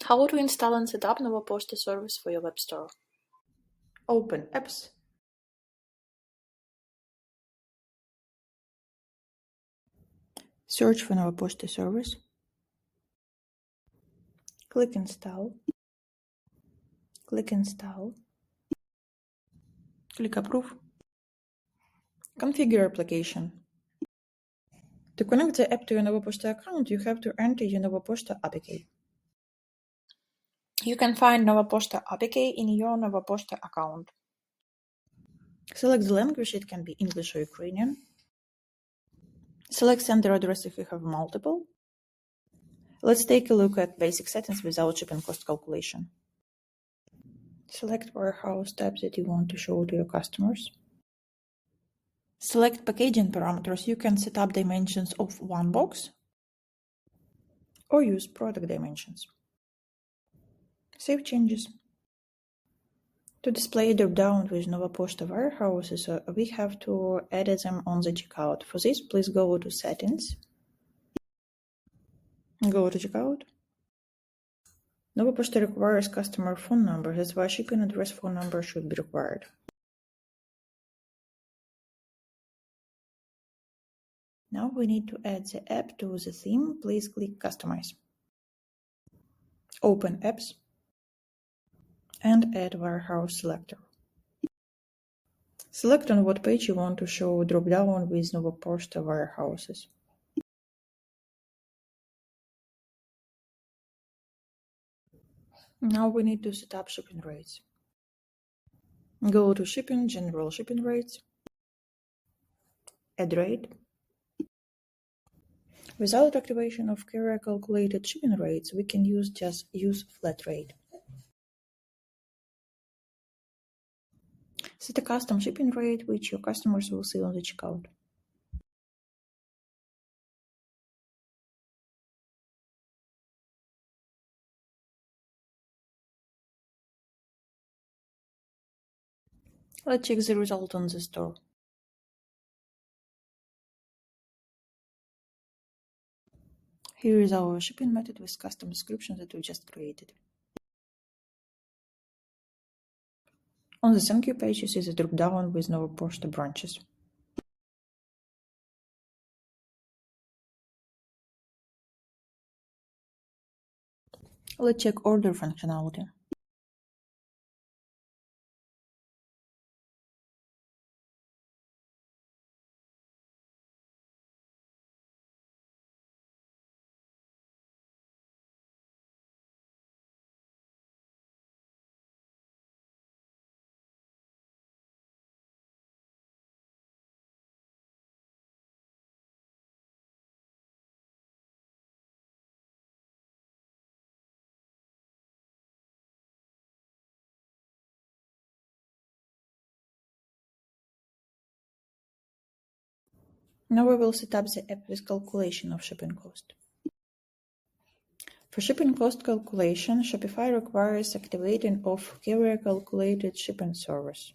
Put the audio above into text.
How to install and set up Nova Poshta service for your web store. Open Apps. Search for Nova Poshta service. Click Install. Click Install. Click Approve. Configure application. To connect the app to your Nova Poshta account, you have to enter your Nova Poshta APK. You can find Nova Poshta APK in your Nova Poshta account. Select the language, it can be English or Ukrainian. Select sender address if you have multiple. Let's take a look at basic settings without shipping cost calculation. Select warehouse tabs that you want to show to your customers. Select packaging parameters. You can set up dimensions of one box or use product dimensions. Save changes. To display Dropdown with Nova Poshta warehouses, we have to edit them on the checkout. For this, please go to Settings. Go to Checkout. Nova Poshta requires customer phone number. That's why shipping address phone number should be required. Now we need to add the app to the theme. Please click Customize. Open Apps and add Warehouse Selector. Select on what page you want to show Dropdown with Nova Poshta warehouses. Now we need to set up shipping rates. Go to Shipping, General Shipping Rates, Add Rate. Without activation of carrier calculated shipping rates, we can just use flat rate. Set a custom shipping rate which your customers will see on the checkout. Let's check the result on the store. Here is our shipping method with custom description that we just created. On the thank you page, you see the drop-down with Nova Poshta branches. Let's check order functionality. Now we will set up the app with calculation of shipping cost. For shipping cost calculation, Shopify requires activating of carrier calculated shipping service.